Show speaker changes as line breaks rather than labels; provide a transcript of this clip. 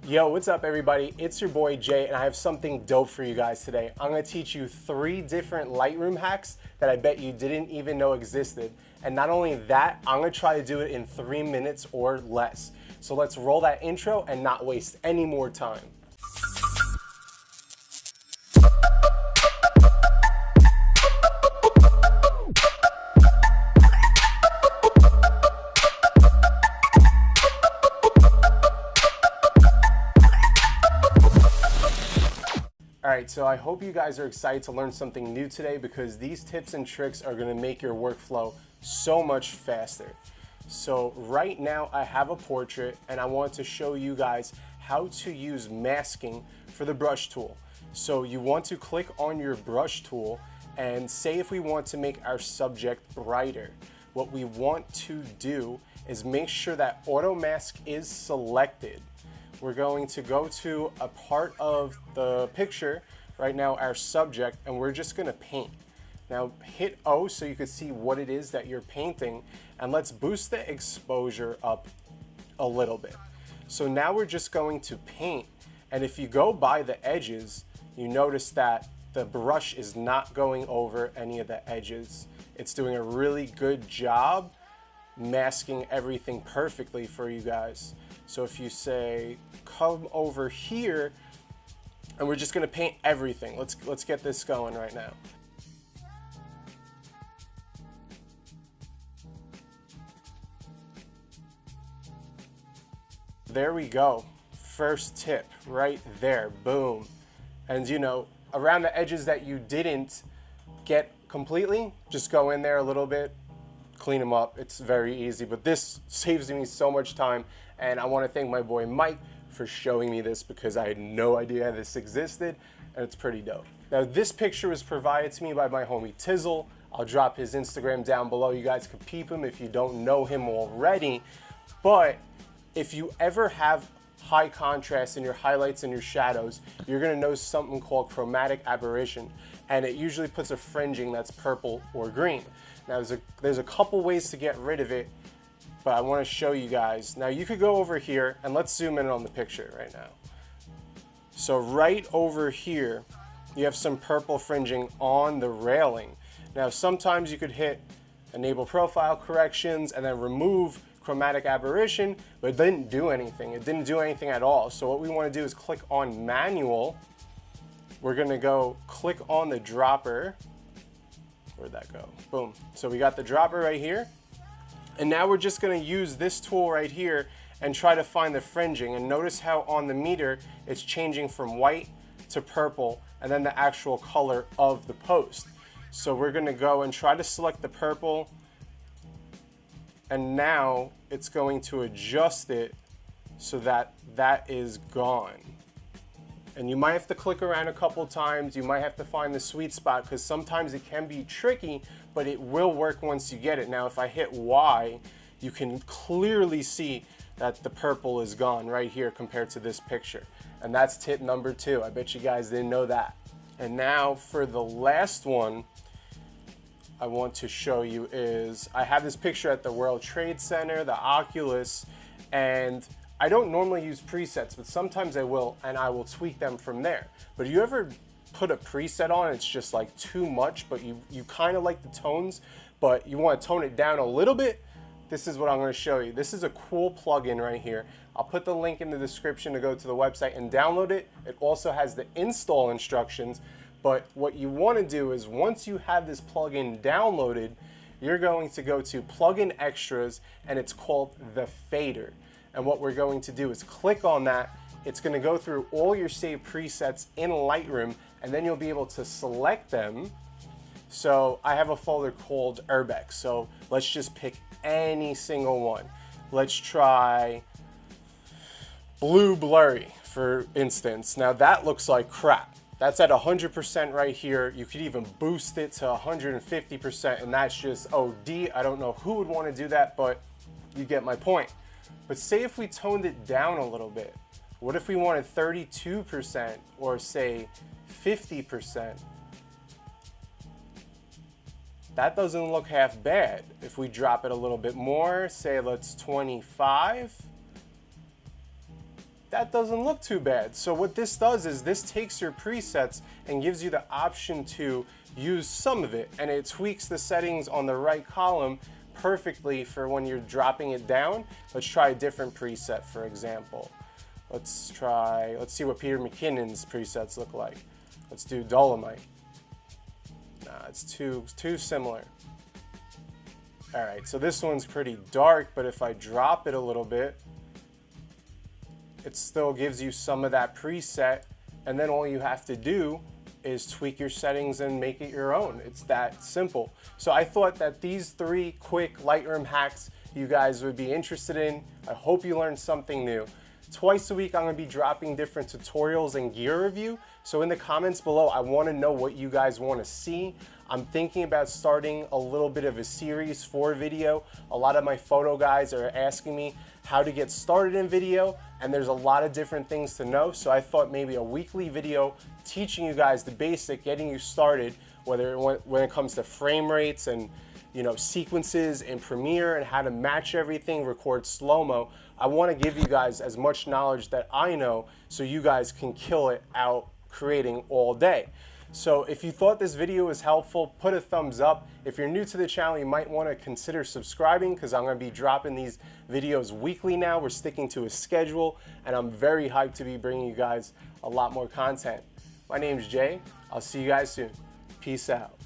Yo, what's up everybody? It's your boy Jay and I have something dope for you guys today. I'm gonna teach you 3 different Lightroom hacks that I bet you didn't even know existed. And not only that, I'm gonna try to do it in 3 minutes or less. So let's roll that intro and not waste any more time. Alright, so I hope you guys are excited to learn something new today because these tips and tricks are going to make your workflow so much faster. So right now I have a portrait and I want to show you guys how to use masking for the brush tool. So you want to click on your brush tool and say if we want to make our subject brighter. What we want to do is make sure that auto mask is selected. We're going to go to a part of the picture, right now our subject, and we're just gonna paint. Now hit O so you can see what it is that you're painting, and let's boost the exposure up a little bit. So now we're just going to paint, and if you go by the edges, you notice that the brush is not going over any of the edges. It's doing a really good job masking everything perfectly for you guys. So if you say, come over here, and we're just gonna paint everything. Let's get this going right now. There we go. First tip right there, boom. And you know, around the edges that you didn't get completely, just go in there a little bit, clean them up. It's very easy, but this saves me so much time, and I want to thank my boy Mike for showing me this because I had no idea this existed, and it's pretty dope. Now this picture was provided to me by my homie Tizzle. I'll drop his Instagram down below. You guys can peep him if you don't know him already. But if you ever have high contrast in your highlights and your shadows, you're gonna know something called Chromatic Aberration, and it usually puts a fringing that's purple or green. Now there's a couple ways to get rid of it, but I want to show you guys. Now you could go over here and let's zoom in on the picture right now. So right over here, you have some purple fringing on the railing. Now sometimes you could hit enable profile corrections and then remove chromatic aberration, but it didn't do anything. It didn't do anything at all. So what we want to do is click on manual. We're going to go click on the dropper. Where'd that go? Boom. So we got the dropper right here. And now we're just going to use this tool right here and try to find the fringing. And notice how on the meter it's changing from white to purple and then the actual color of the post. So we're going to go and try to select the purple, and now it's going to adjust it so that that is gone. And you might have to click around a couple times. You might have to find the sweet spot because sometimes it can be tricky, but it will work once you get it. Now, if I hit Y, you can clearly see that the purple is gone right here compared to this picture. And that's tip number 2. I bet you guys didn't know that. And now for the last one I want to show you is, I have this picture at the World Trade Center, the Oculus, and I don't normally use presets, but sometimes I will, and I will tweak them from there. But you ever put a preset on, it's just like too much, but you kind of like the tones, but you want to tone it down a little bit? This is what I'm going to show you. This is a cool plugin right here. I'll put the link in the description to go to the website and download it. It also has the install instructions, but what you want to do is once you have this plugin downloaded, you're going to go to plugin extras, and it's called the fader. And what we're going to do is click on that. It's going to go through all your saved presets in Lightroom, and then you'll be able to select them. So I have a folder called Urbex. So let's just pick any single one. Let's try blue blurry, for instance. Now that looks like crap. That's at 100% right here. You could even boost it to 150%, and that's just OD. I don't know who would want to do that, but you get my point. But say if we toned it down a little bit, what if we wanted 32% or say 50%? That doesn't look half bad. If we drop it a little bit more, say let's 25, that doesn't look too bad. So what this does is this takes your presets and gives you the option to use some of it, and it tweaks the settings on the right column perfectly for when you're dropping it down. Let's try a different preset, for example. Let's see what Peter McKinnon's presets look like. Let's do Dolomite. Nah, it's too similar. All right, so this one's pretty dark, but if I drop it a little bit, it still gives you some of that preset, and then all you have to do is tweak your settings and make it your own. It's that simple. So I thought that these 3 quick Lightroom hacks you guys would be interested in. I hope you learned something new. Twice a week I'm gonna be dropping different tutorials and gear review. So in the comments below, I wanna know what you guys wanna see. I'm thinking about starting a little bit of a series for video. A lot of my photo guys are asking me how to get started in video, and there's a lot of different things to know. So I thought maybe a weekly video teaching you guys the basic, getting you started, when it comes to frame rates and sequences in Premiere and how to match everything, record slow-mo. I want to give you guys as much knowledge that I know so you guys can kill it out creating all day. So if you thought this video was helpful, put a thumbs up. If you're new to the channel, you might want to consider subscribing because I'm going to be dropping these videos weekly now. We're sticking to a schedule, and I'm very hyped to be bringing you guys a lot more content. My name's Jay. I'll see you guys soon. Peace out.